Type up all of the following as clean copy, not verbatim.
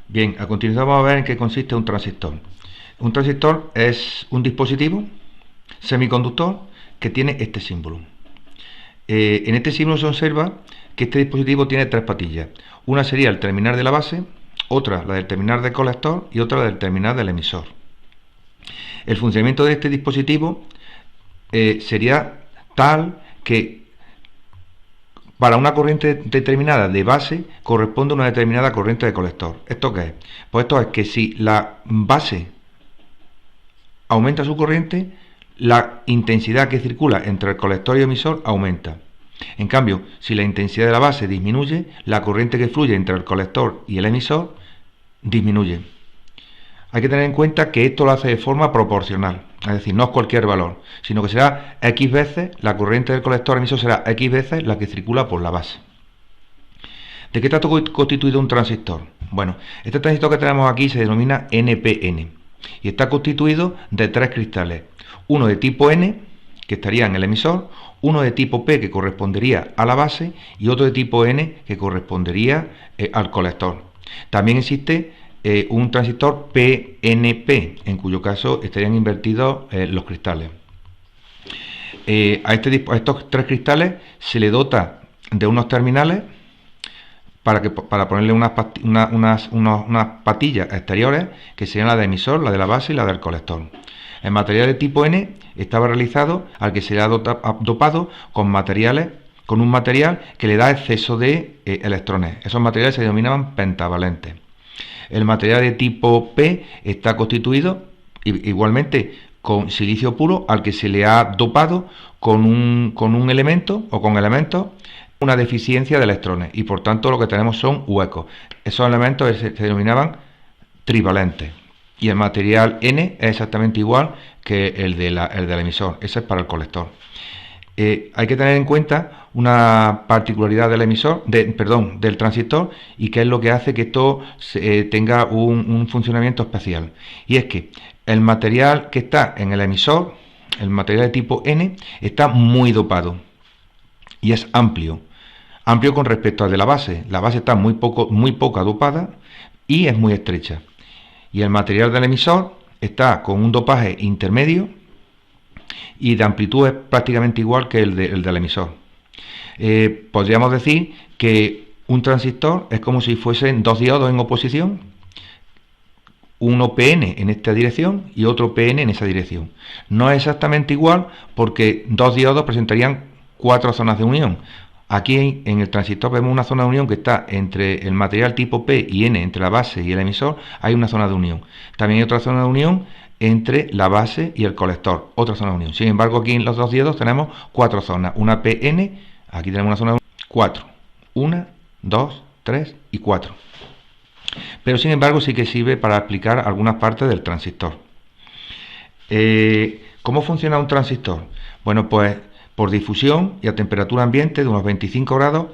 Bien, a continuación vamos a ver en qué consiste un transistor. Un transistor es un dispositivo semiconductor que tiene este símbolo. En este símbolo se observa que este dispositivo tiene tres patillas. Una sería el terminal de la base, otra la del terminal del colector y otra la del terminal del emisor. El funcionamiento de este dispositivo sería tal que para una corriente determinada de base corresponde una determinada corriente de colector. ¿Esto qué es? Pues esto es que si la base aumenta su corriente, la intensidad que circula entre el colector y el emisor aumenta. En cambio, si la intensidad de la base disminuye, la corriente que fluye entre el colector y el emisor disminuye. Hay que tener en cuenta que esto lo hace de forma proporcional, es decir, no es cualquier valor, sino que será X veces, la corriente del colector emisor será X veces la que circula por la base. ¿De qué está constituido un transistor? Bueno, este transistor que tenemos aquí se denomina NPN y está constituido de tres cristales. Uno de tipo N, que estaría en el emisor, uno de tipo P, que correspondería a la base, y otro de tipo N, que correspondería al colector. También existe un transistor PNP, en cuyo caso estarían invertidos los cristales. A estos tres cristales se le dota de unos terminales para ponerle unas patillas exteriores, que serían la de emisor, la de la base y la del colector. El material de tipo N estaba realizado al que se le ha dopado con un material que le da exceso de electrones. Esos materiales se denominaban pentavalentes. El material de tipo P está constituido igualmente con silicio puro al que se le ha dopado con un elemento o con elementos una deficiencia de electrones y por tanto lo que tenemos son huecos. Esos elementos se denominaban trivalentes. Y el material N es exactamente igual que el del emisor. Ese es para el colector. Hay que tener en cuenta una particularidad del del transistor, y que es lo que hace que esto tenga un funcionamiento especial. Y es que el material que está en el emisor, el material de tipo N, está muy dopado y es amplio con respecto al de la base. La base está muy poca dopada y es muy estrecha. Y el material del emisor está con un dopaje intermedio y de amplitud es prácticamente igual que el del emisor. Podríamos decir que un transistor es como si fuesen dos diodos en oposición, uno PN en esta dirección y otro PN en esa dirección. No es exactamente igual porque dos diodos presentarían cuatro zonas de unión. Aquí en el transistor vemos una zona de unión que está entre el material tipo P y N, entre la base y el emisor, hay una zona de unión. También hay otra zona de unión entre la base y el colector, otra zona de unión. Sin embargo, aquí en los dos diodos tenemos cuatro zonas, una PN, aquí tenemos una zona de unión, cuatro, 1, 2, 3 y 4. Pero sin embargo sí que sirve para explicar algunas partes del transistor. ¿Cómo funciona un transistor? Bueno, pues por difusión y a temperatura ambiente de unos 25 grados,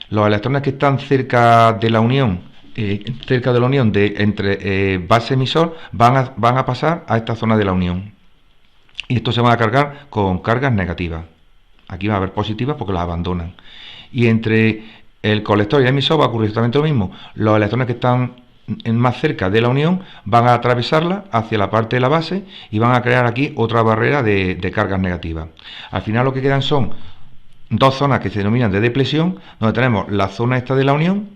los electrones que están cerca de la unión, entre base y emisor, van a pasar a esta zona de la unión. Y estos se van a cargar con cargas negativas. Aquí va a haber positivas porque las abandonan. Y entre el colector y el emisor va a ocurrir exactamente lo mismo. Los electrones que están más cerca de la unión van a atravesarla hacia la parte de la base y van a crear aquí otra barrera de cargas negativas. Al final lo que quedan son dos zonas que se denominan de depleción, donde tenemos la zona esta de la unión,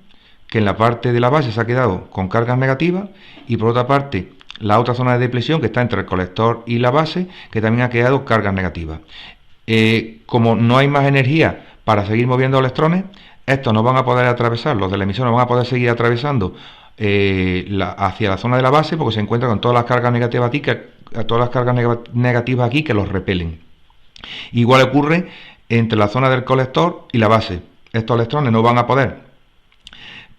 que en la parte de la base se ha quedado con cargas negativas, y por otra parte la otra zona de depleción que está entre el colector y la base, que también ha quedado cargas negativas. Como no hay más energía para seguir moviendo electrones, estos no van a poder atravesar, los del emisor no van a poder seguir atravesando hacia la zona de la base, porque se encuentra con todas las cargas negativas aquí que los repelen. Igual ocurre entre la zona del colector y la base. Estos electrones no van a poder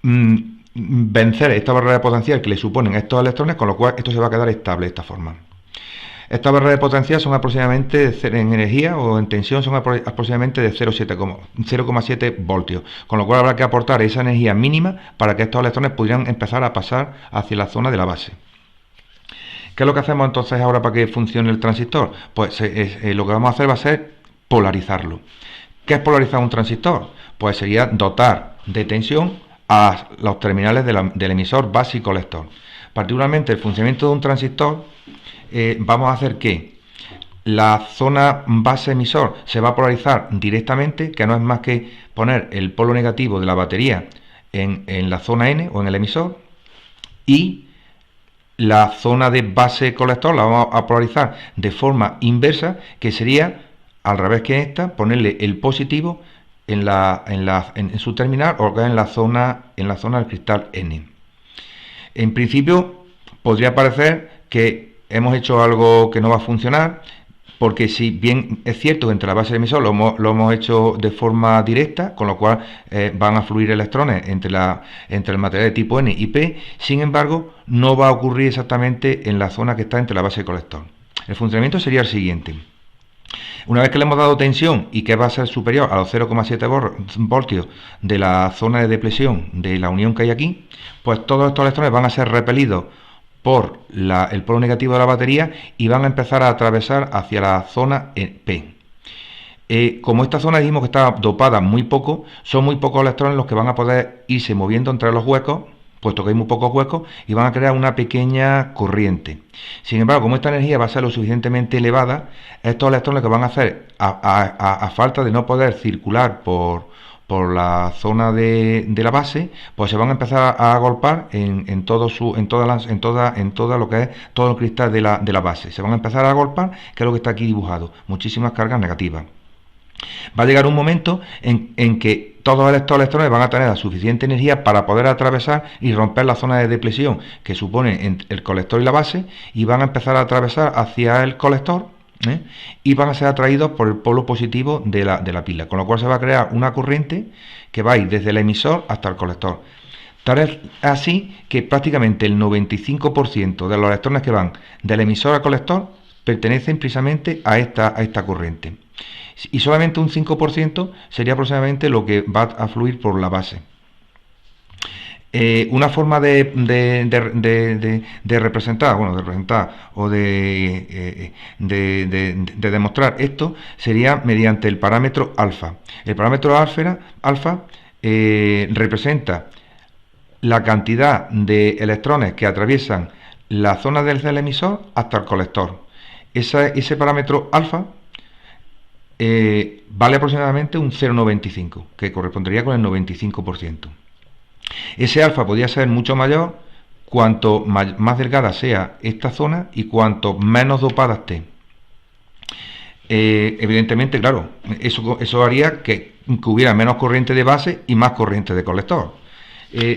vencer esta barrera potencial que le suponen estos electrones, con lo cual esto se va a quedar estable de esta forma. Estas barreras de potencial son aproximadamente, en energía o en tensión, son aproximadamente de 0,7 voltios, con lo cual habrá que aportar esa energía mínima para que estos electrones pudieran empezar a pasar hacia la zona de la base. ¿Qué es lo que hacemos entonces ahora para que funcione el transistor? Pues lo que vamos a hacer va a ser polarizarlo. ¿Qué es polarizar un transistor? Pues sería dotar de tensión a los terminales del emisor, base y colector. Particularmente el funcionamiento de un transistor, vamos a hacer que la zona base emisor se va a polarizar directamente, que no es más que poner el polo negativo de la batería en la zona N o en el emisor, y la zona de base colector la vamos a polarizar de forma inversa, que sería al revés que esta, ponerle el positivo en su terminal, o en la zona del cristal N. En principio podría parecer que hemos hecho algo que no va a funcionar, porque si bien es cierto que entre la base y el emisor lo hemos hecho de forma directa, con lo cual van a fluir electrones entre el material de tipo N y P, sin embargo no va a ocurrir exactamente en la zona que está entre la base y el colector. El funcionamiento sería el siguiente. Una vez que le hemos dado tensión y que va a ser superior a los 0,7 voltios de la zona de depresión de la unión que hay aquí, pues todos estos electrones van a ser repelidos por el polo negativo de la batería y van a empezar a atravesar hacia la zona P. Como esta zona dijimos que está dopada muy poco, son muy pocos electrones los que van a poder irse moviendo entre los huecos, puesto que hay muy pocos huecos, y van a crear una pequeña corriente. Sin embargo, como esta energía va a ser lo suficientemente elevada, estos electrones que van a hacer, a falta de no poder circular por la zona de la base, pues se van a empezar a agolpar en todo lo que es todo el cristal de la base. Se van a empezar a agolpar, que es lo que está aquí dibujado, muchísimas cargas negativas. Va a llegar un momento en que todos estos electrones van a tener la suficiente energía para poder atravesar y romper la zona de depresión que supone el colector y la base, y van a empezar a atravesar hacia el colector, y van a ser atraídos por el polo positivo de la pila, con lo cual se va a crear una corriente que va a ir desde el emisor hasta el colector. Tal es así que prácticamente el 95% de los electrones que van del emisor al colector pertenecen precisamente a esta corriente, y solamente un 5% sería aproximadamente lo que va a fluir por la base. Una forma de representar o de demostrar esto sería mediante el parámetro alfa. El parámetro alfa representa la cantidad de electrones que atraviesan la zona del emisor hasta el colector. Ese parámetro alfa vale aproximadamente un 0,95, que correspondería con el 95%. Ese alfa podría ser mucho mayor cuanto más delgada sea esta zona y cuanto menos dopada esté. Evidentemente, claro, eso haría que hubiera menos corriente de base y más corriente de colector.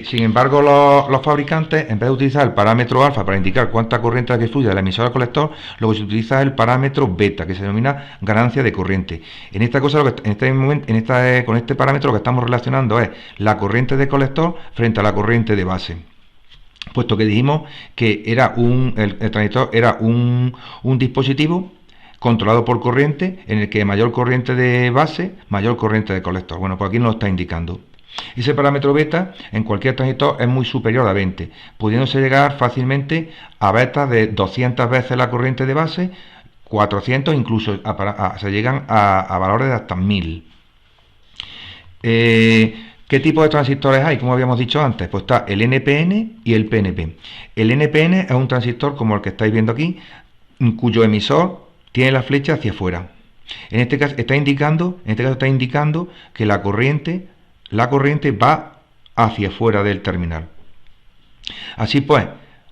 Sin embargo, los fabricantes, en vez de utilizar el parámetro alfa para indicar cuánta corriente que fluye del emisor al colector, lo que se utiliza es el parámetro beta, que se denomina ganancia de corriente. En esta cosa, con este parámetro lo que estamos relacionando es la corriente de colector frente a la corriente de base, puesto que dijimos que era el transistor era un dispositivo controlado por corriente, en el que mayor corriente de base, mayor corriente de colector. Bueno, pues aquí nos lo está indicando. Ese parámetro beta en cualquier transistor es muy superior a 20, pudiéndose llegar fácilmente a betas de 200 veces la corriente de base, 400, incluso se llegan a valores de hasta 1000. ¿Qué tipo de transistores hay? Como habíamos dicho antes, pues está el NPN y el PNP. El NPN es un transistor como el que estáis viendo aquí, cuyo emisor tiene la flecha hacia afuera. En este caso está indicando que la corriente va hacia afuera del terminal. Así pues,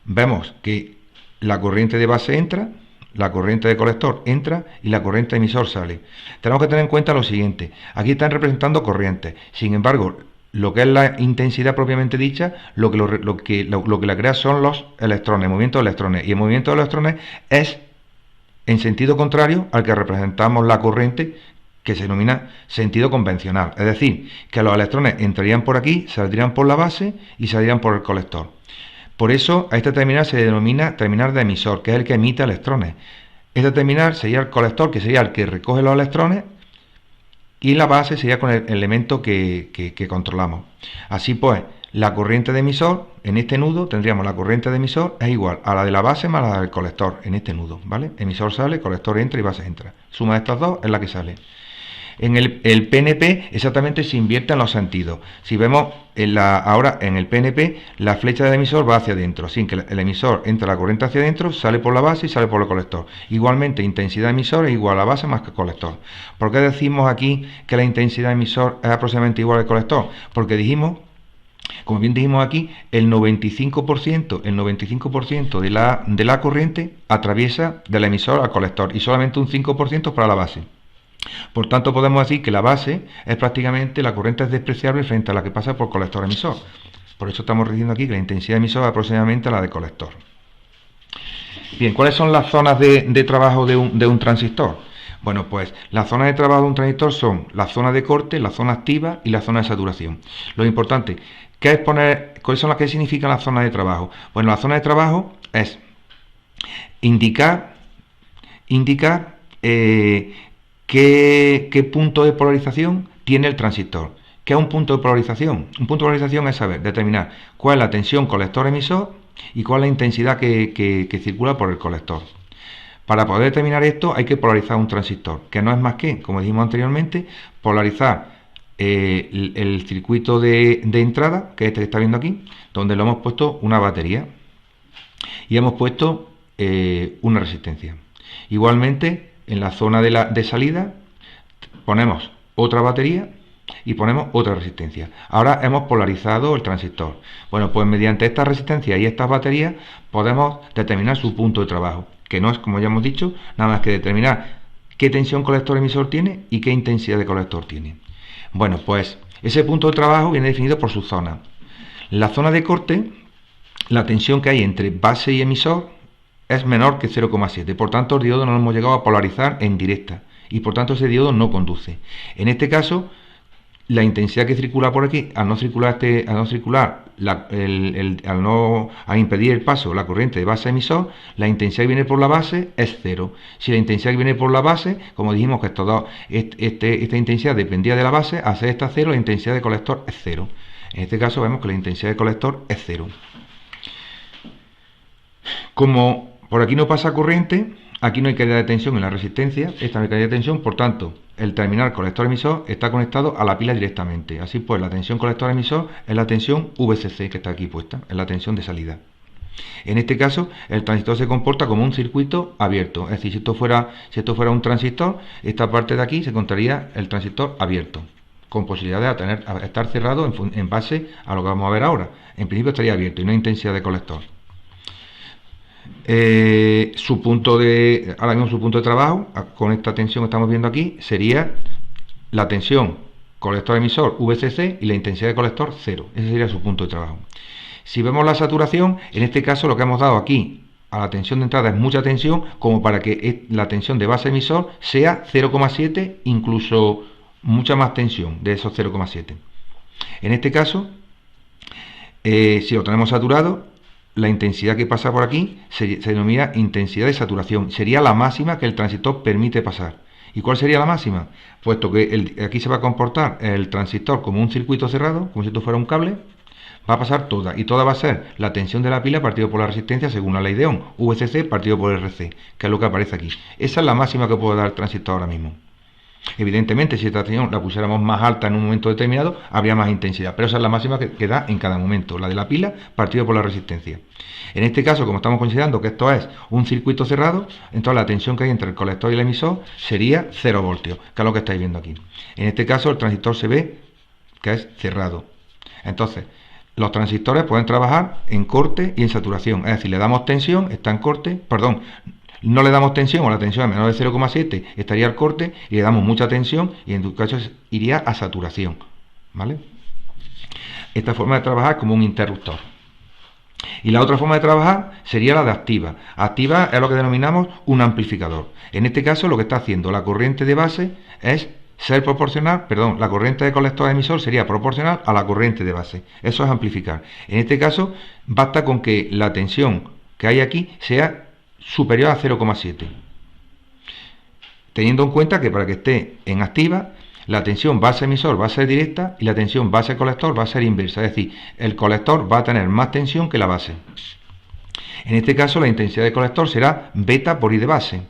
vemos que la corriente de base entra, la corriente de colector entra y la corriente de emisor sale. Tenemos que tener en cuenta lo siguiente: aquí están representando corrientes. Sin embargo, lo que es la intensidad propiamente dicha, lo que la crea son los electrones, el movimiento de electrones. Y el movimiento de electrones es en sentido contrario al que representamos la corriente, que se denomina sentido convencional. Es decir, que los electrones entrarían por aquí, saldrían por la base y saldrían por el colector. Por eso a este terminal se denomina terminal de emisor, que es el que emite electrones. Este terminal sería el colector, que sería el que recoge los electrones, y la base sería con el elemento que controlamos. Así pues, la corriente de emisor, en este nudo tendríamos la corriente de emisor es igual a la de la base más la del colector, en este nudo, ¿vale? Emisor sale, colector entra y base entra. Suma de estas dos es la que sale. el PNP exactamente se invierte en los sentidos. Si vemos ahora en el PNP, la flecha del emisor va hacia adentro, sin que el emisor entra la corriente hacia adentro, sale por la base y sale por el colector. Igualmente, intensidad emisor es igual a la base más que el colector. ¿Por qué decimos aquí que la intensidad emisor es aproximadamente igual al colector? Porque dijimos, como bien dijimos aquí, el 95% de la corriente atraviesa del emisor al colector y solamente un 5% para la base. Por tanto, podemos decir que la base es prácticamente, la corriente es despreciable frente a la que pasa por colector emisor. Por eso estamos diciendo aquí que la intensidad emisor es aproximadamente la de colector. Bien, ¿cuáles son las zonas de trabajo de un transistor? Bueno, pues las zonas de trabajo de un transistor son la zona de corte, la zona activa y la zona de saturación. Lo importante, ¿cuáles son las que significan las zonas de trabajo? Bueno, la zona de trabajo es indicar ¿qué punto de polarización tiene el transistor? ¿Qué es un punto de polarización? Un punto de polarización es saber, determinar cuál es la tensión colector-emisor y cuál es la intensidad que circula por el colector. Para poder determinar esto hay que polarizar un transistor, que no es más que, como dijimos anteriormente, polarizar el circuito de entrada, que es este que está viendo aquí, donde le hemos puesto una batería y hemos puesto una resistencia. Igualmente, en la zona de salida ponemos otra batería y ponemos otra resistencia. Ahora hemos polarizado el transistor. Bueno, pues mediante esta resistencia y estas baterías podemos determinar su punto de trabajo, que no es, como ya hemos dicho, nada más que determinar qué tensión colector-emisor tiene y qué intensidad de colector tiene. Bueno, pues ese punto de trabajo viene definido por su zona. La zona de corte, la tensión que hay entre base y emisor es menor que 0,7, por tanto el diodo no lo hemos llegado a polarizar en directa y por tanto ese diodo no conduce. En este caso, la intensidad que circula por aquí, al impedir el paso la corriente de base a emisor, la intensidad que viene por la base es 0. Si la intensidad que viene por la base, como dijimos que esta intensidad dependía de la base, al ser esta 0, la intensidad de colector es 0. En este caso vemos que la intensidad de colector es 0. Como por aquí no pasa corriente, aquí no hay caída de tensión en la resistencia, esta no hay caída de tensión, por tanto, el terminal colector-emisor está conectado a la pila directamente. Así pues, la tensión colector-emisor es la tensión VCC que está aquí puesta, es la tensión de salida. En este caso, el transistor se comporta como un circuito abierto, es decir, si esto fuera un transistor, esta parte de aquí se contaría el transistor abierto, con posibilidad de estar cerrado en base a lo que vamos a ver ahora. En principio estaría abierto y no hay intensidad de colector. Ahora mismo su punto de trabajo con esta tensión que estamos viendo aquí sería la tensión colector-emisor VCC y la intensidad de colector 0. Ese sería su punto de trabajo. Si vemos la saturación, en este caso lo que hemos dado aquí a la tensión de entrada es mucha tensión, como para que la tensión de base emisor sea 0,7, incluso mucha más tensión de esos 0,7. En este caso, si lo tenemos saturado, la intensidad que pasa por aquí se denomina intensidad de saturación. Sería la máxima que el transistor permite pasar. ¿Y cuál sería la máxima? Puesto que aquí se va a comportar el transistor como un circuito cerrado, como si esto fuera un cable, va a pasar toda. Y toda va a ser la tensión de la pila partido por la resistencia según la ley de Ohm. VCC partido por RC, que es lo que aparece aquí. Esa es la máxima que puede dar el transistor ahora mismo. Evidentemente, si esta tensión la pusiéramos más alta en un momento determinado, habría más intensidad, pero esa es la máxima que da en cada momento, la de la pila partido por la resistencia. En este caso, como estamos considerando que esto es un circuito cerrado, entonces la tensión que hay entre el colector y el emisor sería 0 voltios, que es lo que estáis viendo aquí. En este caso, el transistor se ve que es cerrado. Entonces, los transistores pueden trabajar en corte y en saturación, es decir, le damos tensión, está en corte, no le damos tensión o la tensión es menor de 0,7, estaría al corte, y le damos mucha tensión y en tu caso iría a saturación, ¿vale? Esta forma de trabajar es como un interruptor. Y la otra forma de trabajar sería la de activa. Activa es lo que denominamos un amplificador. En este caso lo que está haciendo la corriente de base es la corriente de colector emisor sería proporcional a la corriente de base. Eso es amplificar. En este caso basta con que la tensión que hay aquí sea superior a 0,7, teniendo en cuenta que para que esté en activa la tensión base emisor va a ser directa y la tensión base colector va a ser inversa, es decir, el colector va a tener más tensión que la base. En este caso la intensidad de colector será beta por I de base,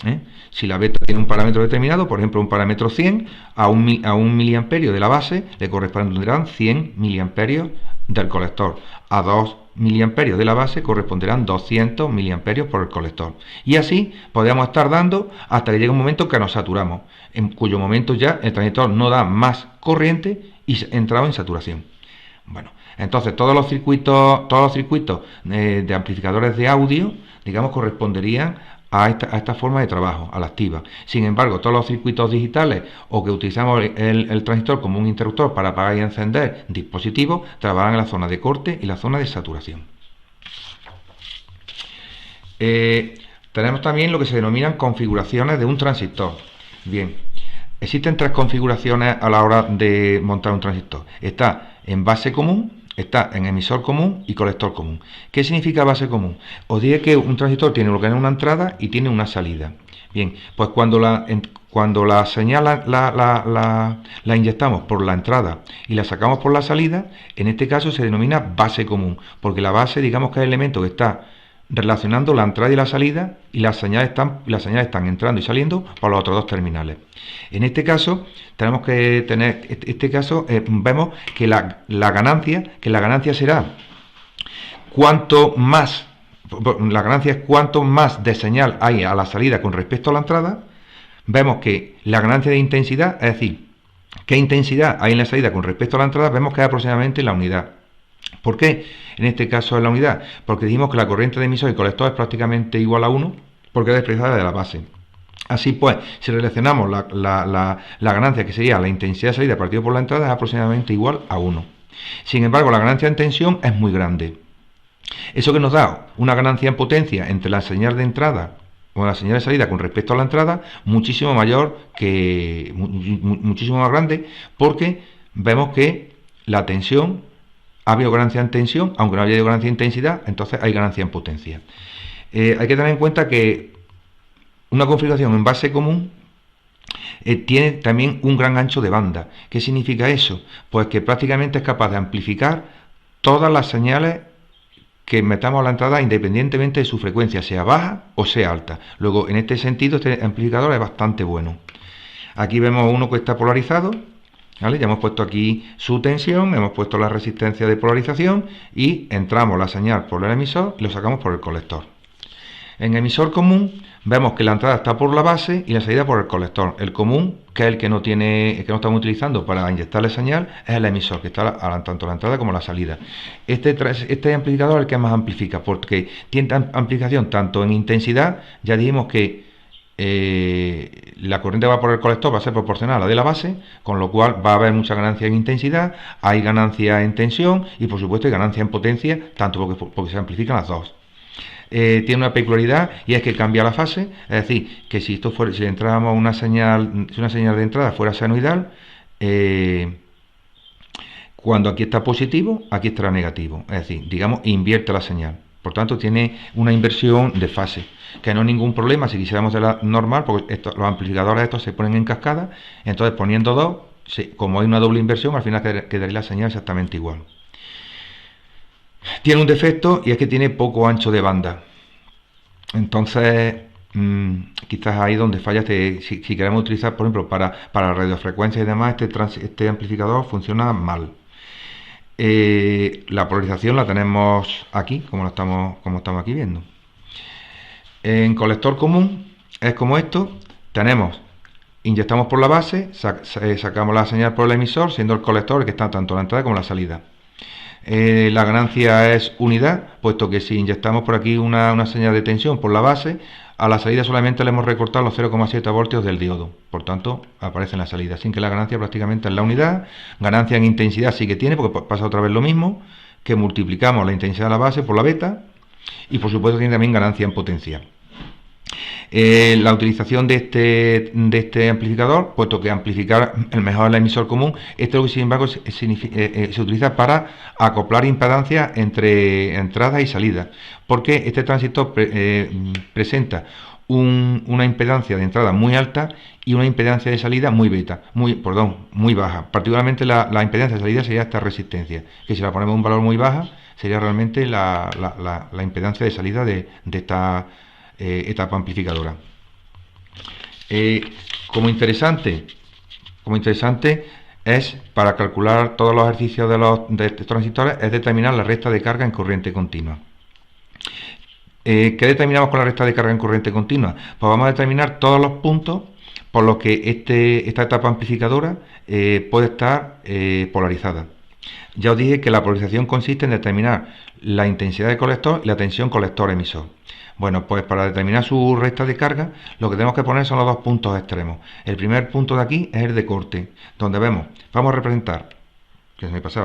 ¿eh? Si la beta tiene un parámetro determinado, por ejemplo un parámetro 100, a un miliamperio de la base le corresponderán 100 miliamperios del colector. A 2 miliamperios de la base corresponderán 200 miliamperios por el colector. Y así podemos estar dando hasta que llegue un momento que nos saturamos, en cuyo momento ya el transistor no da más corriente y entramos en saturación. Bueno, entonces todos los circuitos de amplificadores de audio, digamos, corresponderían a esta forma de trabajo, a la activa. Sin embargo, todos los circuitos digitales o que utilizamos el transistor como un interruptor para apagar y encender dispositivos, trabajan en la zona de corte y la zona de saturación. Tenemos también lo que se denominan configuraciones de un transistor. Bien, existen 3 configuraciones a la hora de montar un transistor. Está en base común, está en emisor común y colector común. ¿Qué significa base común? Os diré que un transistor tiene lo que es una entrada y tiene una salida. Bien, pues cuando la señal la inyectamos por la entrada y la sacamos por la salida, en este caso se denomina base común, porque la base, digamos que es el elemento que está relacionando la entrada y la salida, y las señales están entrando y saliendo por los otros 2 terminales. En este caso tenemos que tener, vemos que la ganancia será cuanto más, la ganancia es cuanto más de señal hay a la salida con respecto a la entrada. Vemos que la ganancia de intensidad, es decir, qué intensidad hay en la salida con respecto a la entrada, vemos que es aproximadamente la unidad. ¿Por qué en este caso es la unidad? Porque dijimos que la corriente de emisor y colector es prácticamente igual a 1, porque es despreciada de la base. Así pues, si relacionamos la ganancia, que sería la intensidad de salida partido por la entrada, es aproximadamente igual a 1. Sin embargo, la ganancia en tensión es muy grande. Eso que nos da una ganancia en potencia entre la señal de entrada o la señal de salida con respecto a la entrada, muchísimo mayor, muchísimo más grande, porque vemos que la tensión, ha habido ganancia en tensión, aunque no haya habido ganancia en intensidad, entonces hay ganancia en potencia. Hay que tener en cuenta que una configuración en base común tiene también un gran ancho de banda. ¿Qué significa eso? Pues que prácticamente es capaz de amplificar todas las señales que metamos a la entrada independientemente de su frecuencia, sea baja o sea alta. Luego, en este sentido, este amplificador es bastante bueno. Aquí vemos uno que está polarizado, ¿vale? Ya hemos puesto aquí su tensión, hemos puesto la resistencia de polarización y entramos la señal por el emisor y lo sacamos por el colector. En emisor común vemos que la entrada está por la base y la salida por el colector. El común, que es el que no estamos utilizando para inyectarle señal, es el emisor, que está tanto la entrada como la salida. Este amplificador es el que más amplifica, porque tiene amplificación tanto en intensidad, ya dijimos que la corriente que va por el colector va a ser proporcional a la de la base, con lo cual va a haber mucha ganancia en intensidad, hay ganancia en tensión y por supuesto hay ganancia en potencia, tanto porque se amplifican las dos. Tiene una peculiaridad y es que cambia la fase, es decir, que si entráramos una señal, si una señal de entrada fuera senoidal, cuando aquí está positivo, aquí estará negativo, es decir, digamos, invierte la señal. Por tanto, tiene una inversión de fase, que no es ningún problema si quisiéramos de la normal, porque los amplificadores estos se ponen en cascada, entonces poniendo dos, como hay una doble inversión, al final quedaría la señal exactamente igual. Tiene un defecto y es que tiene poco ancho de banda. Entonces, quizás ahí donde falla, si queremos utilizar, por ejemplo, para radiofrecuencias y demás, este amplificador funciona mal. La polarización la tenemos aquí, como estamos aquí viendo. En colector común es como esto, inyectamos por la base, sacamos la señal por el emisor, siendo el colector el que está tanto la entrada como la salida. La ganancia es unidad, puesto que si inyectamos por aquí una señal de tensión por la base, a la salida solamente le hemos recortado los 0,7 voltios del diodo, por tanto aparece en la salida, sin que la ganancia prácticamente es la unidad. Ganancia en intensidad sí que tiene, porque pasa otra vez lo mismo, que multiplicamos la intensidad de la base por la beta, y por supuesto tiene también ganancia en potencia. La utilización de este amplificador, puesto que amplificar el mejor el emisor común, esto sin embargo se utiliza para acoplar impedancias entre entradas y salidas, porque este transistor presenta una impedancia de entrada muy alta y una impedancia de salida muy baja. Particularmente la impedancia de salida sería esta resistencia, que si la ponemos un valor muy baja sería realmente la impedancia de salida de esta etapa amplificadora. Como interesante es, para calcular todos los ejercicios de estos transistores, es determinar la recta de carga en corriente continua. ¿Qué determinamos con la recta de carga en corriente continua? Pues vamos a determinar todos los puntos por los que esta etapa amplificadora puede estar polarizada. Ya os dije que la polarización consiste en determinar la intensidad de colector y la tensión colector-emisor. Bueno, pues para determinar su recta de carga, lo que tenemos que poner son los dos puntos extremos. El primer punto de aquí es el de corte, donde vamos a representar,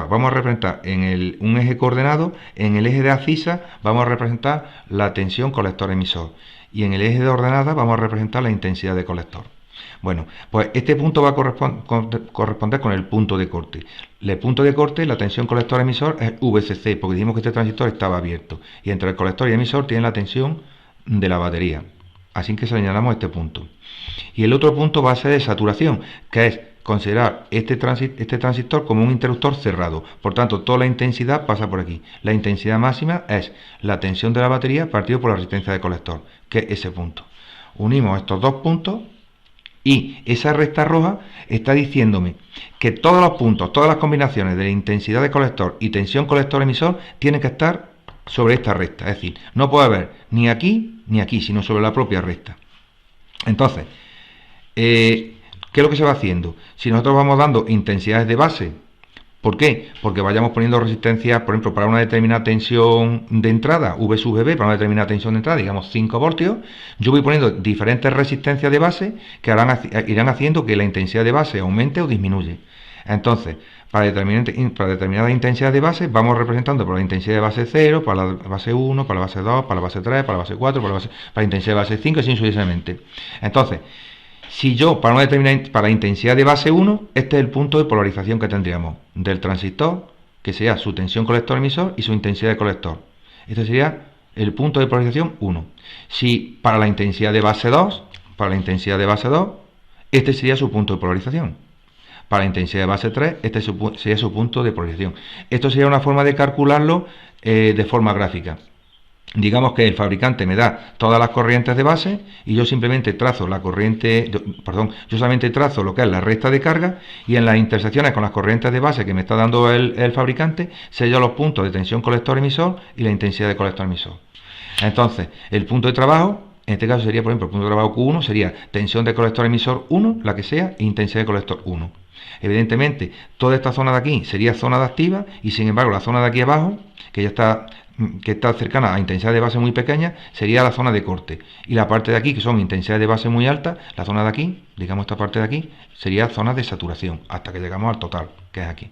vamos a representar en un eje coordenado, en el eje de abscisa vamos a representar la tensión colector-emisor y en el eje de ordenada vamos a representar la intensidad de colector. Bueno, pues este punto va a corresponder con el punto de corte. El punto de corte, la tensión colector-emisor es VCC, porque dijimos que este transistor estaba abierto. Y entre el colector y el emisor tiene la tensión de la batería. Así que señalamos este punto. Y el otro punto va a ser de saturación, que es considerar este transistor como un interruptor cerrado. Por tanto, toda la intensidad pasa por aquí. La intensidad máxima es la tensión de la batería partido por la resistencia del colector, que es ese punto. Unimos estos dos puntos y esa recta roja está diciéndome que todos los puntos, todas las combinaciones de la intensidad de colector y tensión colector-emisor tienen que estar sobre esta recta. Es decir, no puede haber ni aquí ni aquí, sino sobre la propia recta. Entonces, ¿qué es lo que se va haciendo? Si nosotros vamos dando intensidades de base, ¿por qué? Porque vayamos poniendo resistencias, por ejemplo, para una determinada tensión de entrada, V sub VB, para una determinada tensión de entrada, digamos 5 voltios, yo voy poniendo diferentes resistencias de base que irán haciendo que la intensidad de base aumente o disminuye. Entonces, para determinada intensidad de base, vamos representando por la intensidad de base 0, para la base 1, para la base 2, para la base 3, para la base 4, para la intensidad de base 5, y así sucesivamente. Entonces, si yo, para la intensidad de base 1, este es el punto de polarización que tendríamos del transistor, que sería su tensión colector-emisor y su intensidad de colector. Este sería el punto de polarización 1. Si para la intensidad de base 2, este sería su punto de polarización. Para la intensidad de base 3, este sería su punto de polarización. Esto sería una forma de calcularlo de forma gráfica. Digamos que el fabricante me da todas las corrientes de base y yo simplemente trazo yo solamente trazo lo que es la recta de carga, y en las intersecciones con las corrientes de base que me está dando el fabricante sello los puntos de tensión colector-emisor y la intensidad de colector-emisor. Entonces, el punto de trabajo, en este caso sería, por ejemplo, el punto de trabajo Q1 sería tensión de colector-emisor 1, la que sea, e intensidad de colector 1. Evidentemente, toda esta zona de aquí sería zona de activa, y sin embargo la zona de aquí abajo, que está cercana a intensidad de base muy pequeña, sería la zona de corte, y la parte de aquí, que son intensidades de base muy altas, la zona de aquí, digamos esta parte de aquí, sería zona de saturación, hasta que llegamos al total, que es aquí.